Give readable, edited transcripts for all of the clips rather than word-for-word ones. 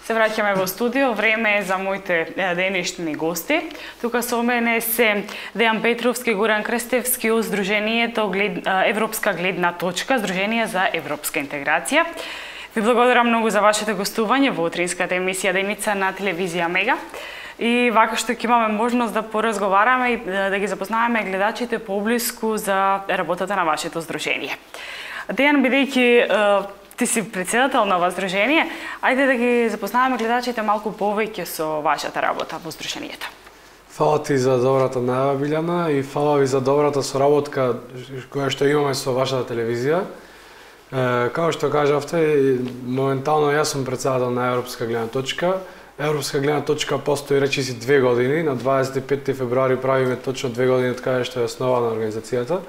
Се враќаме во студио, време е за моите денешни гости. Тука со мене се Дејан Петровски, Горан Крстевски од Сдруженијето Европска гледна точка, Сдружение за европска интеграција. Ви благодарам многу за вашето гостување во утринската емисија Деница на телевизија Мега. И вака што ќе имаме можност да поразговараме и да ги запознаваме гледачите поблиску за работата на вашето здружение. Дејан, бидејќи ти си председател на ова здружение, ајде да ги запознаваме гледачите малку повеќе со вашата работа во здруженијето. Фала ти за добрата најава, Билјана, и фала ви за добрата соработка која што имаме со вашата телевизија. Како што кажавте, моментално јас сум председател на Европска гледна точка. Европска гледна точка постои речиси 2 години, на 25 февруари правиме точно 2 години од каде што е основана организацијата.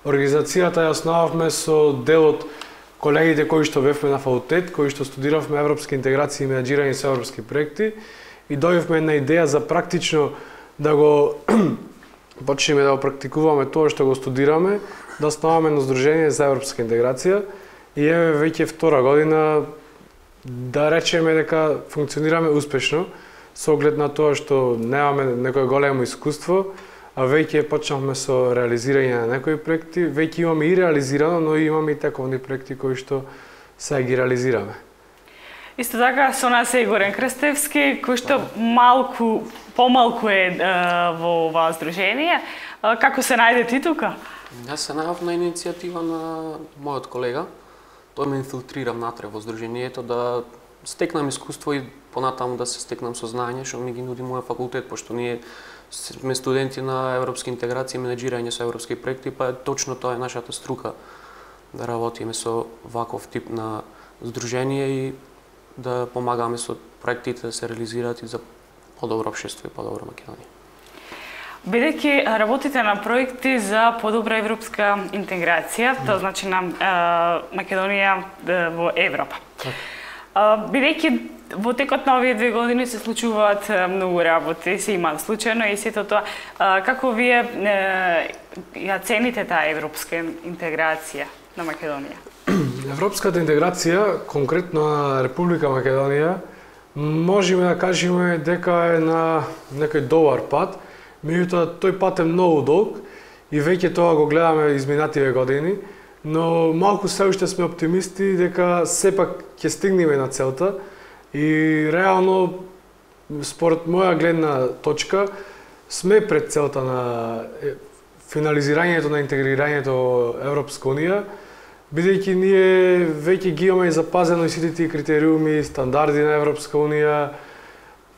Организацијата ја основавме со дел од колегите кои што бевме на факултет, кои што студиравме европски интеграција и менаџирање со европски проекти и дојавме една идеја за практично да го почнеме да го практикуваме тоа што го студираме, да основаме едно здружение за европска интеграција и еве веќе втора година да речеме дека функционираме успешно со оглед на тоа што немаме некое големо искуство, а веќе почнавме со реализирање на некои проекти, веќе имаме и реализирано, но и имаме и тековни проекти кои што сега ги реализираме. Исто така со нас е и Горан Крстевски, кој што помалку е во ова здружение. Како се најде ти тука? Јас се најав на иницијатива на мојот колега. Тој ме инфилтрира внатре во здруженијето да стекнам искуство и понатаму да се стекнам со знаење што ми ги нуди мојот факултет, пошто ние сме студенти на европска интеграција и менаџирање со европски проекти, па точно тоа е нашата струка, да работиме со ваков тип на здружение и да помагаме со проектите да се реализираат и за подобро општество и подобра Македонија. Бидејќи работите на проекти за подобра европска интеграција, тоа значи на Македонија во Европа. Бидејќи во текот на овие 2 години се случуваат многу работи, се има случајно и сето тоа, како вие ја цените таа европска интеграција на Македонија? Европската интеграција, конкретно на Република Македонија, можеме да кажеме дека е на некој добар пат, меѓутоа тој пат е многу долг и веќе тоа го гледаме изминативе години, но малку се уште сме оптимисти дека сепак ќе стигнеме на целта и реално, според моја гледна точка, сме пред целта на финализирањето на интегрирањето во Европска унија, бидејќи ние веќе ги имаме запазено и сите тие критериуми, стандарди на Европска унија,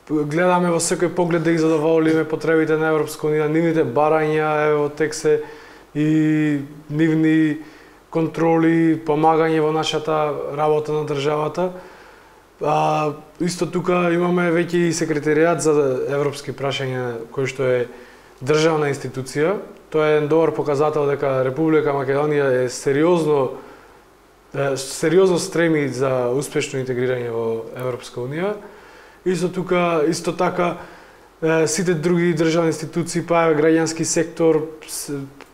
гледаме во секој поглед да ги задоволиме потребите на Европска унија, нивните барања, ево тек се и нивни контроли, помагање во нашата работа на државата. Исто тука имаме веќе и секретаријат за европски прашања, кој што е државна институција. Тоа е еден добар показател дека Република Македонија е сериозно стреми за успешно интегрирање во Европска унија. Исто така сите други државни институции, па граѓански сектор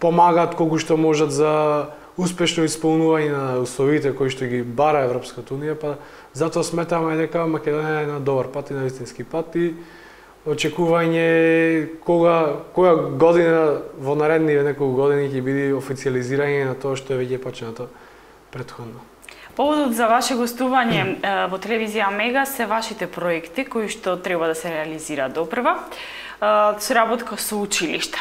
помагаат колку што можат за успешно исполнување на условите кои што ги бара Европската унија, па затоа сметаме дека Македонија е на добар пат и на вистински пат и очекување која година во наредниве неколку години ќе биде официјализирање на тоа што е веќе почнато претходно. Поводот за ваше гостување во телевизија Мега се вашите проекти кои што треба да се реализираат допрва, соработка со училишта.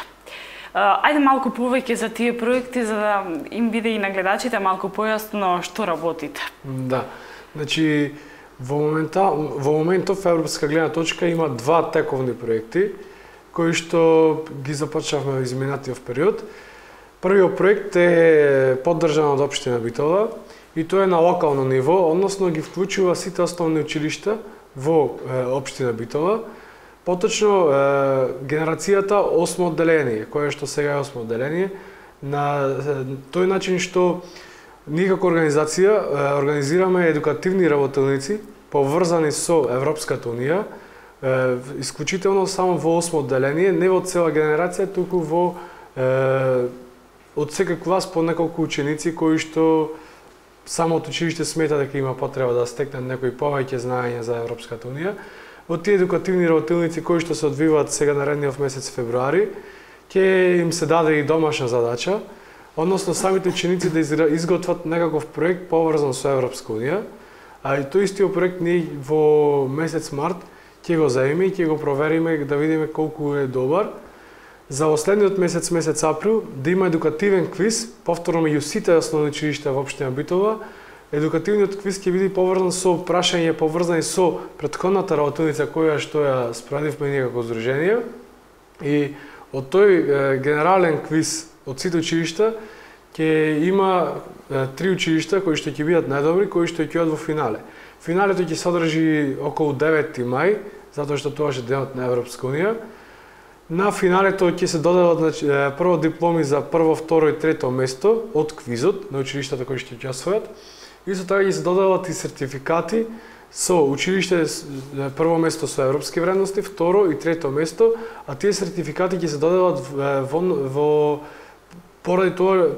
Ајде малку повеќе за тие проекти, за да им биде и на гледачите малку појасно што работите. Да, значи во моментов Европска гледна точка има 2 тековни проекти кои што ги започнавме во изминатиот период. Првиот проект е поддржан од општина Битола и тоа е на локално ниво, односно ги вклучува сите основни училишта во општина Битола. Поточно генерацијата 8 одделение, кое што сега е 8 одделение, на тој начин што ние како организација организираме едукативни работилници поврзани со Европската унија, исклучително само во 8 одделение, не во цела генерација, туку во од секој клас по неколку ученици кои што самото училиште смета дека има потреба да стекнат некои повеќе знаења за Европската унија. Во тие едукативни работилници кои што се одвиваат сега наредниот месец февруари, ќе им се даде и домашна задача, односно самите ученици да изготват некаков проект поврзан со Европска унија, а и тој истиот проект ние во месец март ќе го земеме и ќе го провериме да видиме колку е добар. За последниот месец, месец април, да има едукативен квиз, повторно меѓу сите основни училишта во општина Битола. Едукативниот квиз ќе биде поврзан со прашања поврзани со претходната работилница која што ја спроведивме ние како здружение. И од тој генерален квиз од сите училишта ќе има 3 училишта кои што ќе бидат најдобри, кои што ќе одат во финале. Финалето ќе се одржи околу 9 мај, затоа што тоа е денот на Европска унија. На финалето ќе се доделат прво дипломи за прво, второ и трето место од квизот на училиштата кои што ќе освојат. Исто така ќе се доделат и сертификати со училиште прво место со европски вредности, второ и трето место, а тие сертификати ќе се доделат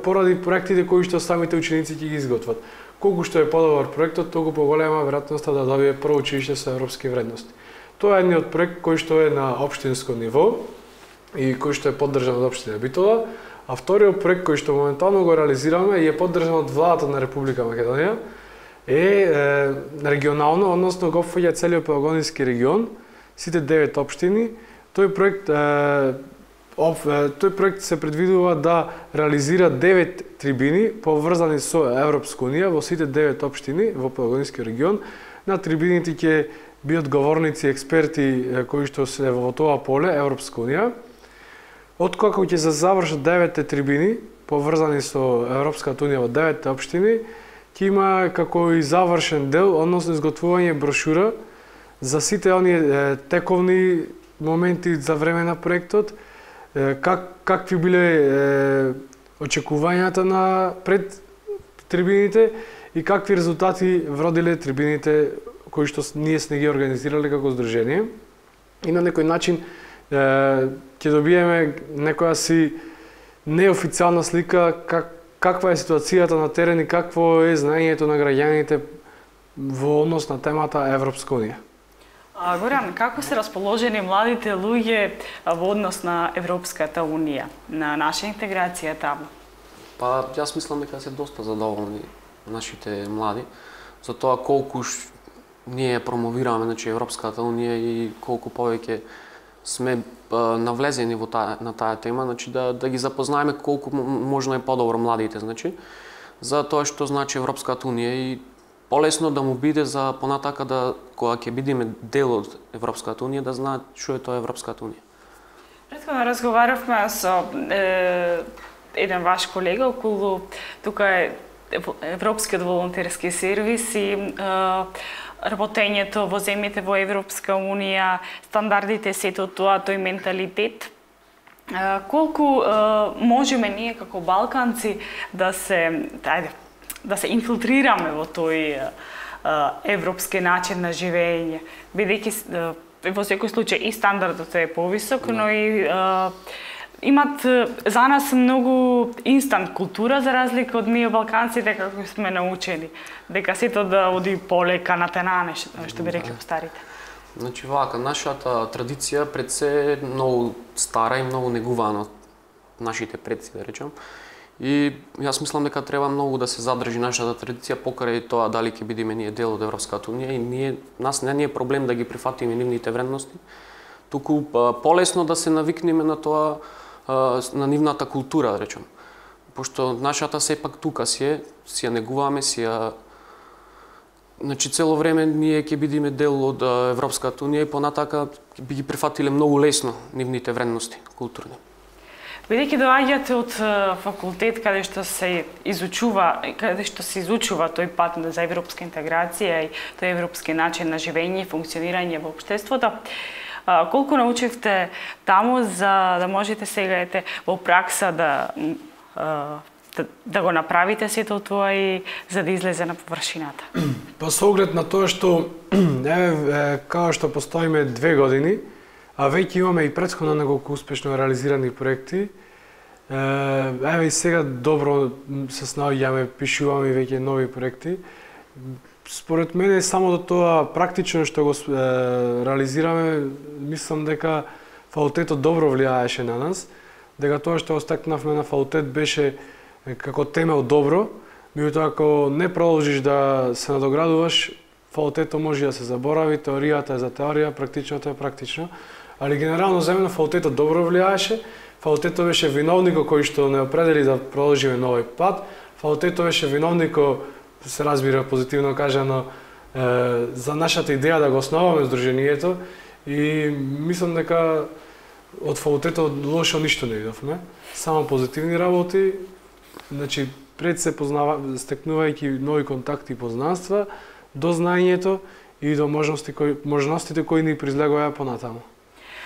поради проектите кои што самите ученици ќе ги изготват. Колку што е подобар проектот, толку поголема веројатноста да добие прво училиште со европски вредности. Тоа е едниот проект кој што е на општинско ниво и кој што е поддржан од општина Битола, а вториот проект кој што моментално го реализираме и е поддржан од владата на Република Македонија е регионално, односно го опфаќа целиот Пелагонски регион, сите 9 општини. Тој проект се предвидува да реализира 9 трибини поврзани со Европска унија во сите 9 општини во Пелагонски регион. На трибините ќе бидат говорници, експерти кои што се во тоа поле Европска унија. Откако ќе се завршат 9 трибини поврзани со Европската унија во 9 општини, ќе има како и завршен дел, односно изготвување брошура за сите оние тековни моменти за време на проектот, какви биле очекувањата на пред трибините и какви резултати вродиле трибините кои што ние сме ги организирале како здружение. И на некој начин ќе добиеме некоја си неофицијална слика каква е ситуацијата на терен и какво е знаењето на граѓаните во однос на темата Европска унија. Горан, како се расположени младите луѓе во однос на Европската унија, на наша интеграција таму? Па, јас мислам дека се доста задоволни нашите млади за тоа колку ние промовираме Европската унија и колку повеќе сме навлезени на таа тема, да ги запознаеме колку можно е подобро младите, за тоа што значи Европската унија и полесно да му биде за понатака да кога ќе бидеме дел од Европската унија да знаат што е тоа Европската унија. Претходно разговаравме со еден ваш колега околу тука е Европскиот волонтерски сервис и работењето во земјите во Европска унија, стандардите, сето тоа, тој менталитет. Колку можеме ние како балканци да се инфилтрираме во тој европски начин на живење, бидејќи во секој случај и стандардот е повисок, но и имат за нас многу инстант култура за разлика од ние балканците како сме научени дека сето да оди полека на тенане, што би рекли старите. Вака, нашата традиција пред се е многу стара и многу негувана од нашите предци, да речем. И јас мислам дека треба многу да се задржи нашата традиција покрај тоа дали ќе бидеме ние дел од Европската унија и нас не е проблем да ги прифатиме нивните вредности, туку полесно да се навикнеме на тоа, на нивната култура, да речем. Пошто нашата сепак тука си ја негуваме, цело време ние ќе бидеме дел од Европската унија и понатака би ги прифатиле многу лесно нивните вредности културни. Бидејќи доаѓате од факултет каде што се изучува тој пат за европска интеграција и тој европски начин на живење и функционирање во општеството, колку научивте таму за да можете сега во пракса да го направите сето тоа и за да излезе на површината? Па со оглед на тоа што како што постоиме 2 години, а веќе имаме и претходно неколку успешно реализирани проекти, Еве и сега добро се снаоѓаме, пишуваме веќе нови проекти. Според мене само до тоа практично што го реализираме, мислам дека факултетот добро влијаеше на нас, дека тоа што остакнавме на факултет беше како темел добро, меѓутоа ако не продолжиш да се надоградуваш, факултетот може да се заборави, теоријата е за теорија, практичното е практично, али генерално земено факултетот добро влијаеше, факултетот беше виновникот кој што не определи да продолжиме на овој пат, факултетот беше виновникот, се разбира позитивно кажано, за нашата идеја да го основаме Сдруженијето и мислам дека од факултетот лошо ништо не видовме, само позитивни работи, значи пред се стекнувајќи нови контакти и познанства, до знаењето и до можностите кои ни призлегуваја понатаму.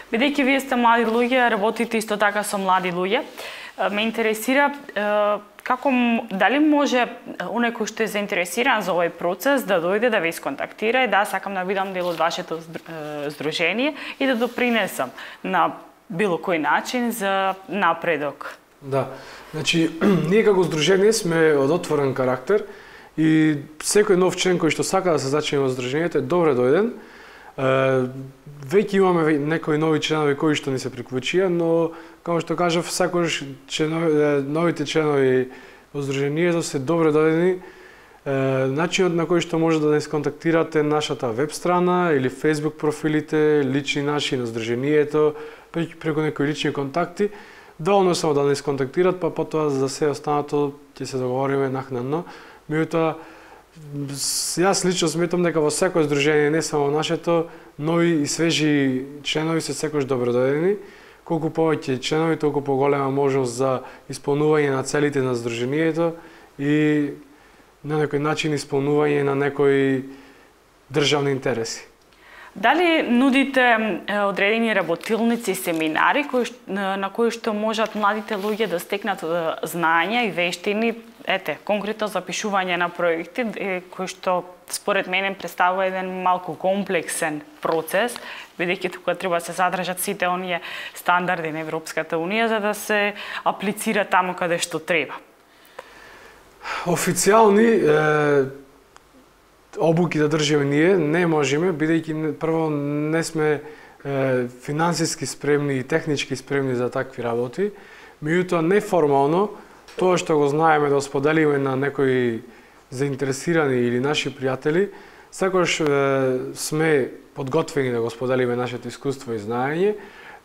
Бидејќи вие сте млади луѓе, работите исто така со млади луѓе, ме интересира дали може оној кој што е заинтересиран за овој процес да дојде да ве исконтактира и да сакам да бидам дел од вашето здружение и да допринесам на било кој начин за напредок. Да, значи ние како здружение сме од отворен карактер и секој нов член кој што сака да се зачини во здруженијето е добре дојден. Веќе имаме некои нови членови кои што ни се приклучија, но како што кажав, секогаш новите членови во здруженијето се добре дојдени. Начинот на кој што може да нас контактирате нашата веб страна или Facebook профилите, лични наши на здруженијето, преку некои лични контакти, доволно само да нас контактират, па потоа за се останато ќе се договориме накнадно. Меѓутоа, јас лично сметам дека во секој здружение, не само нашето, нови и свежи членови се секогаш добродојдени. Колку повеќе членови, толку поголема можност за исполнување на целите на здруженијето и на некој начин исполнување на некои државни интереси. Дали нудите одредени работилници и семинари на кои што можат младите луѓе да стекнат знаења и вештини, конкретно за пишување на проекти, кој што според мене представува еден малку комплексен процес, бидејќи тука треба да се задржат сите оние стандарди на Европската Унија за да се аплицира таму каде што треба? Официјални обуки да држиме ние не можеме, бидејќи прво не сме финансиски спремни и технички спремни за такви работи, меѓутоа неформално тоа што го знаеме да споделиме на некои заинтересирани или наши пријатели, секогаш сме подготвени да го споделиме нашето искуство и знаење,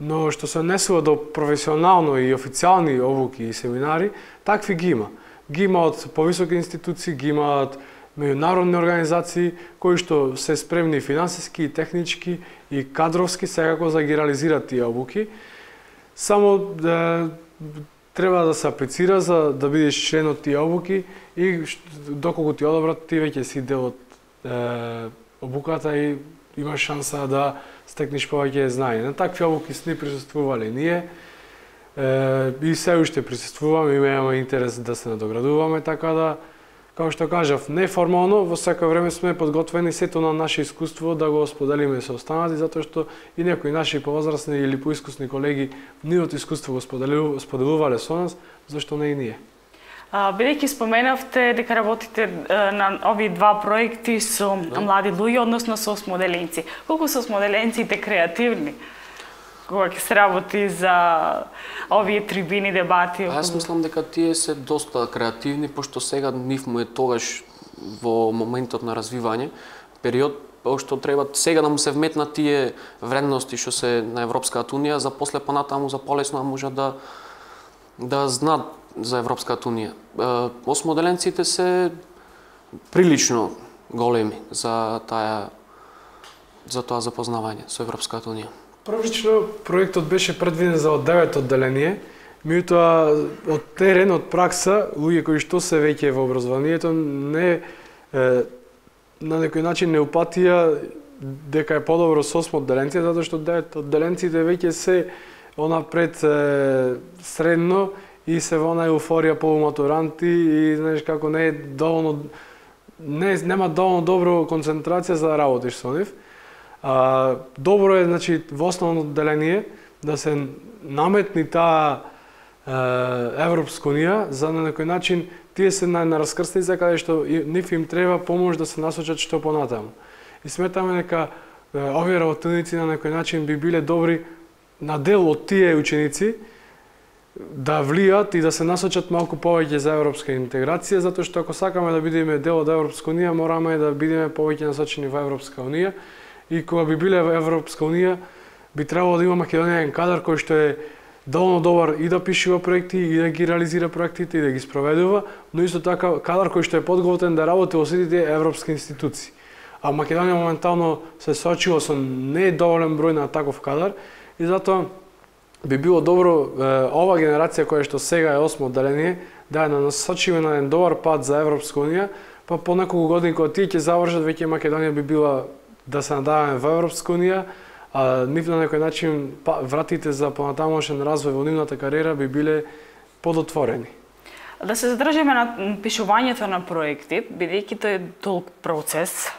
но што се однесува до професионално и официјални обуки и семинари, такви ги има. Ги има од повисоки институции, ги има од меѓународни организации кои што се спремни финансиски, и технички и кадровски секако за да ги реализираат тие обуки. Само треба да се аплицира за да бидеш член од тие обуки и доколку ти одобрат, ти веќе си дел од обуката и имаш шанса да стекнеш повеќе знаење. На такви обуки сме присуствувале ние и се уште присуствуваме, имаме интерес да се надоградуваме, така да, како што кажав, неформално, во секој време сме подготвени сето на наше искуство да го споделиме со останати, затоа што и некои наши повозрастни или поискусни колеги нивото искуство го споделувале со нас, зашто не и ние. Бидејќи споменавте дека работите на овие два проекти со млади луѓе, односно со осмоделенци. Колку се осмоделенците креативни кога ќе се работи за овие трибини, дебати? Јас мислам дека тие се доста креативни, пошто сега нив му е тогаш во моментот на развивање, период што треба сега да му се вметнат тие вредности што се на Европската Унија, за после понатаму за полесно може да знаат за Европската Унија. Осмоделенците се прилично големи за тоа запознавање со Европската Унија. Првично проектот беше предвиден за 9 одделение, меѓутоа од терен, од пракса, луѓе кои што се веќе во образованието не на некој начин не упатија дека е подобро со 8 одделенци, затоа што 9 одделенците веќе се пред средно и се во она еуфорија полуматуранти и знаеш како не е доволно нема доволно добро концентрација за да работиш со нив. Добро е, значи, во основно одделение да се наметни таа Европска унија, за на некој начин тие се на раскрстница каде што нив им треба помош да се насочат што понатаму. И сметаме дека овие работилници на некој начин би биле добри на дел од тие ученици да влијат и да се насочат малку повеќе за европска интеграција, затоа што ако сакаме да бидеме дел од Европска унија, мораме да бидеме повеќе насочени во Европска унија. И кога би биле во Европска унија, би требало да има македонијан кадар кој што е доволно добар и да пишува проекти, и да ги реализира проектите, и да ги спроведува, но исто така кадар кој што е подготвен да работи во сите тие европски институции. А Македонија моментално се соочува со не доволен број на таков кадар и затоа би било добро ова генерација која што сега е 8 одделение да ја насочиме на еден добар пат за Европска унија, па по неколку години кога тие ќе завршат, веќе Македонија би била да се надаваме во Европска унија, а нив на некој начин вратите за понатамошен развој во нивната кариера би биле подотворени. Да се задржиме на пишувањето на проекти, бидејќи тој е долг процес,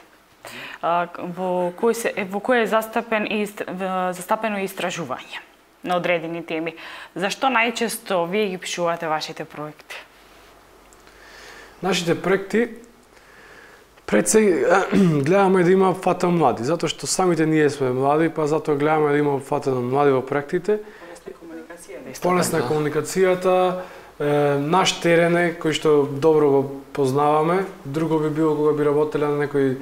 во кој е застапено и истражување на одредени теми. Зашто најчесто вие ги пишувате вашите проекти? Нашите проекти пред се гледаме да има фател млади, затоа што самите ние сме млади, па затоа гледаме да има фател млади во проектите. Полесна комуникацијата, наш терен е кој што добро го познаваме. Друго би било кога би работеле на некој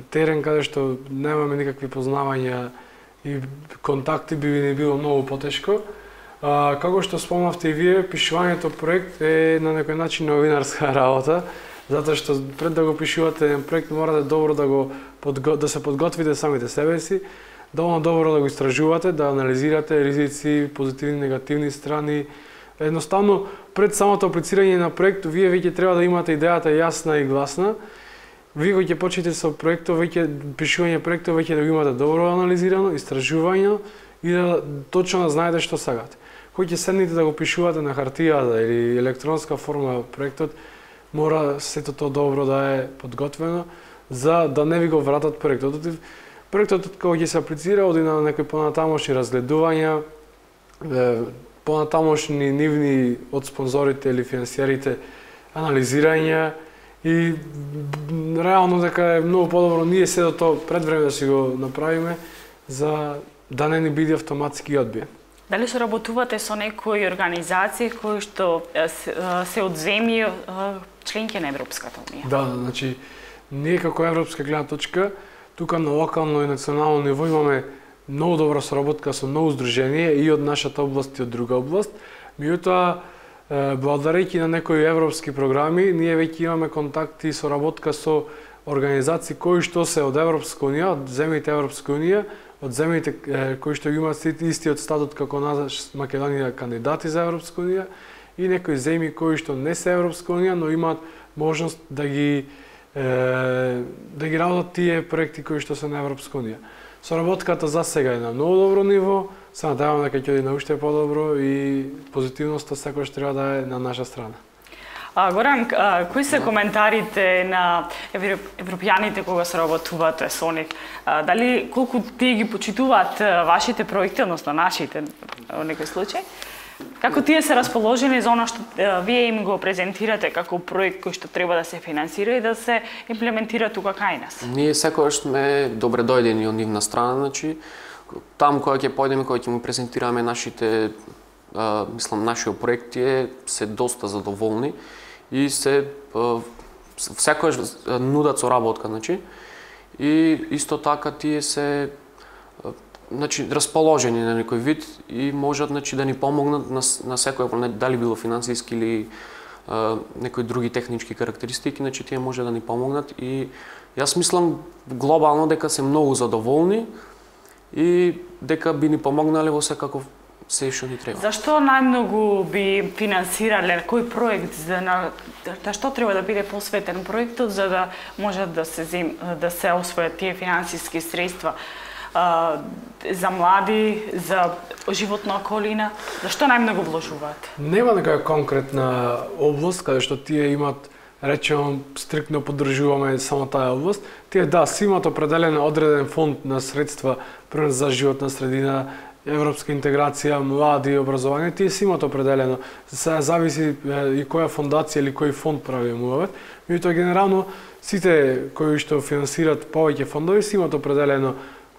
терен каде што немаме никакви познавања и контакти, би ни било многу потешко. Како што спомнавте и вие, пишувањето проект е на некој начин новинарска работа, затоа што пред да го пишувате еден проект морате добро да се подготвите самите себе си, доволно добро да го истражувате, да анализирате ризици, позитивни, негативни страни. Едноставно, пред самото аплицирање на проект, вие веќе треба да имате идејата јасна и гласна. Вие кога ќе почнете со проектот, пишување проектот, веќе да го имате добро анализирано, истражување и да точно да знаете што сакате. Кога ќе седнете да го пишувате на хартија или електронска форма проектот, мора сето тоа добро да е подготвено за да не ви го вратат проектот. Проектот кога ќе се аплицира оди на некои понатамошни разгледувања, понатамошни нивни од спонзорите или финансиерите анализирања и реално дека е многу подобро ние се до тоа пред време да си го направиме за да не ни биде автоматски одбиен. Дали соработувате со некои организации кои што се од земји членки на Европската унија? Да, значи ние како европска гледна точка тука на локално и национално ниво имаме многу добра соработка со многу здруженија и од нашата област и од друга област. Меѓутоа, благодарејќи на некои европски програми, ние веќе имаме контакти и соработка со организации кои што се од Европска унија, од земјите Европска унија, од земјите кои што имаат истиот статут како нас Македонија кандидати за Европска унија и некои земји кои што не се Европска унија, но имаат можност да ги работат тие проекти кои што се на Европска унија. Соработката за сега е на многу добро ниво, се надеваме дека ќе оди на уште подобро и позитивноста секогаш треба да е на наша страна. Горан, кои се коментарите на европјаните кога соработувате со нив? Дали колку тие ги почитуваат вашите проекти, односно нашите во некој случај? Како тие се расположени за она што вие им го презентирате како проект кој што треба да се финансира и да се имплементира тука кај нас? Ние секогаш сме добре дојдени од нивна страна, значи там кога ќе појдеме, кога ќе му презентираме нашите нашиот проекти се доста задоволни и се секогаш нудат соработка, значи и исто така тие се расположени на некој вид и можат да ни помогнат на секој, дали било финансиски или некои други технички карактеристики, значи тие може да ни помогнат и јас мислам глобално дека се многу задоволни и дека би ни помогнале во секаков се што ни треба. Зашто најмногу би финансирале кој проект, на што треба да биде посветен проектот за да можат да се освојат тие финансиски средства за млади, за животна околина? Зашто најмногу вложуваат? Нема некоја конкретна област каде што тие имат, речено, стриктно поддржуваме само таа област. Тие си имат определен одреден фонд на средства за животна средина, европска интеграција, млади, образование, тие си имат определено. Сега зависи и која фондација или кој фонд прави муавет. Меѓутоа генерално сите кои што финансираат повеќе фондови си имат определено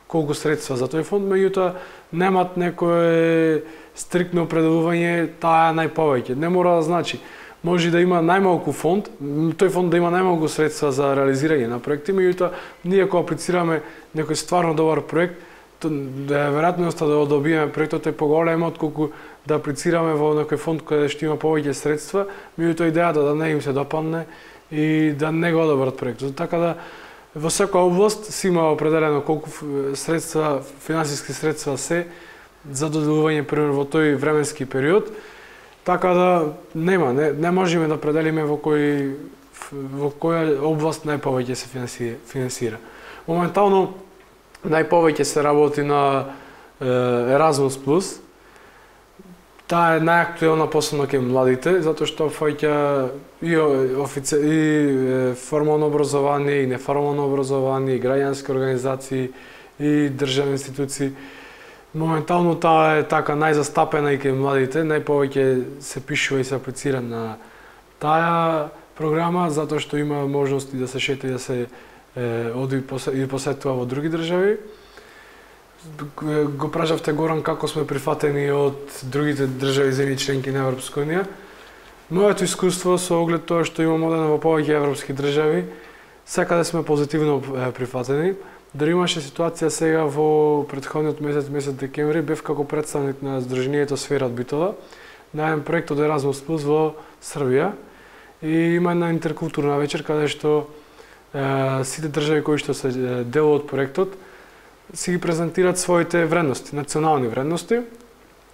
колку средства за тој фонд, меѓутоа немат некое стриктно определување таа најповеќе. Не мора да значи. Може да има најмалку фонд, тој фонд да има најмалку средства за реализирање на проекти, меѓутоа ние кога аплицираме некој стварно добар проект, веројатноста да добиеме проектот е поголема отколку да аплицираме во некој фонд каде што има повеќе средства, меѓутоа идејата да не им се допадне и да не го одобрат проектот. Така да во секоја област си има определено колку средства, финансиски средства се за доделување пример во тој временски период. Така да не можеме да определиме во која област најповеќе се финансира. Моментално најповеќе се работи на Erasmus Plus. Таа е најактуелна посебно кај младите, затоа што опфаќа и формално образование, и неформално образование, и граѓански организации, и државни институции. Моментално таа е така најзастапена и кај младите, најповеќе се пишува и се аплицира на таа програма, затоа што има можности да се шета и да се оди и посетува во други држави. Го прашавте Горан како сме прифатени од другите држави земји членки на Европска унија. Моето искуство со оглед тоа што имам одено во повеќе европски држави, секаде сме позитивно прифатени. Дори имаше ситуација сега во претходниот месец декември, бев како представник на Сдруженијето Сфера од Битола на еден проект од Erasmus Plus во Србија и има една интеркултурна вечер каде што сите држави кои што се дел од проектот си ги презентираат своите вредности, национални вредности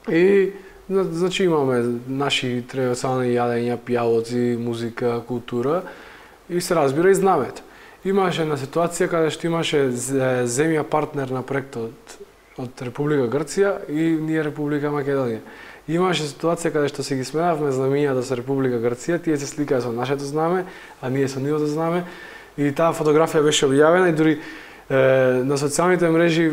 и значи имаме наши традиционални јадења, пијалоци, музика, култура и се разбира и знамето. Имаше една ситуација каде што имаше земја партнер на проектот од Република Грција и ние Република Македонија. Имаше ситуација каде што се ги сменавме знамињата со Република Грција, тие се сликаа со нашето знаме, а ние со нивото знаме и таа фотографија беше објавена и дури на социјалните мрежи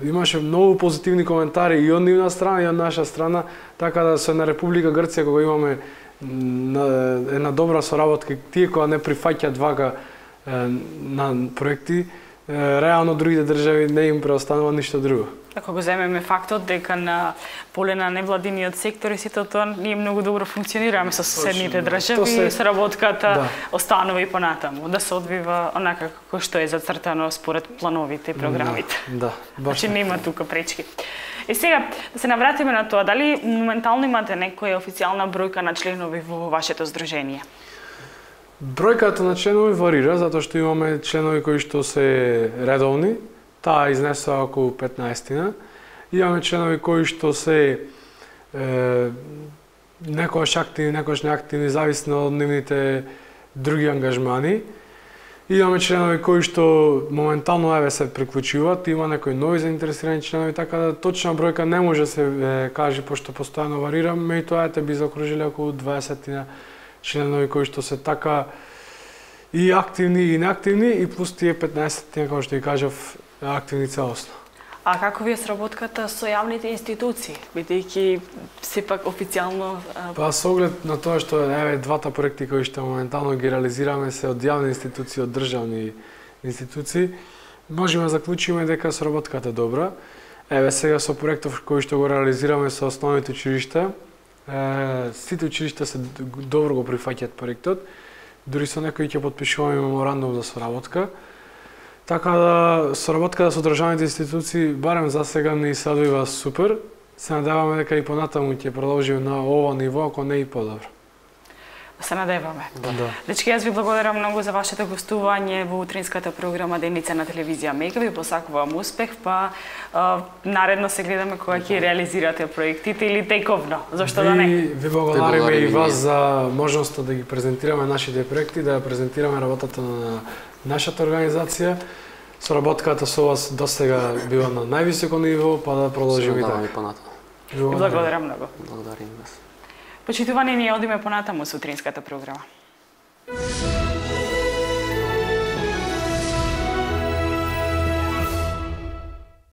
имаше многу позитивни коментари и од нивна страна и од наша страна, така да со на Република Грција кога имаме една добра соработка, тие кога не прифаќаат вака на проекти, реално другите држави не им преостанува ништо друго. Ако го земеме фактот дека на поле на невладиниот сектор и сето тоа ние многу добро функционираме со соседните држави и соработката останува и понатаму, да се одвива онака како што е зацртано според плановите и програмите. Да, значи нема тука пречки. И сега да се навратиме на тоа, дали моментално имате некоја официјална бројка на членови во вашето здружение? Бројката на членови варира, затоа што имаме членови кои што се редовни, таа изнесува околу 15-тина. Имаме членови кои што се некојаш активни, некојаш неактивни, зависно од нивните други ангажмани. Имаме членови кои што моментално се приклучуваат, има некои нови заинтересирани членови, така да точна бројка не може се каже, пошто постојано варира, меѓутоа би заокружили околу 20 членови кои што се така и активни и неактивни и плюс тие 15 како што ги кажав активни целосно. А како ви е сработката со јавните институции, бидејќи сепак официјално Па со оглед на тоа што двата проекти кои што моментално ги реализираме се од јавни институции, од државни институции, можеме да заклучиме дека сработката е добра. Сега со проектов кој што го реализираме со основните училишта, сите училишта се добро го прифаќаат проектот, дури со некои ќе потпишуваме меморандум за соработка. Така да соработката со државните институции барем за сега ни се одвива супер. Се надеваме дека и понатаму ќе продолжиме на ова ниво, ако не и подобро. Се надеваме. Да. Дечки, јас ви благодарам многу за вашето гостување во утринската програма Деница на телевизија Мега. Ви посакувам успех, па наредно се гледаме кога ќе реализирате проектите или тековно, зашто да не? Ви благодариме и вас за можноста да ги презентираме нашите проекти, да презентираме работата на нашата организација. Соработката со вас досега била на највисоко ниво, па да продолжиме и така. Ви благодарам многу. Благодарим вас. Почитувани, ние одиме понатаму со утринската програма.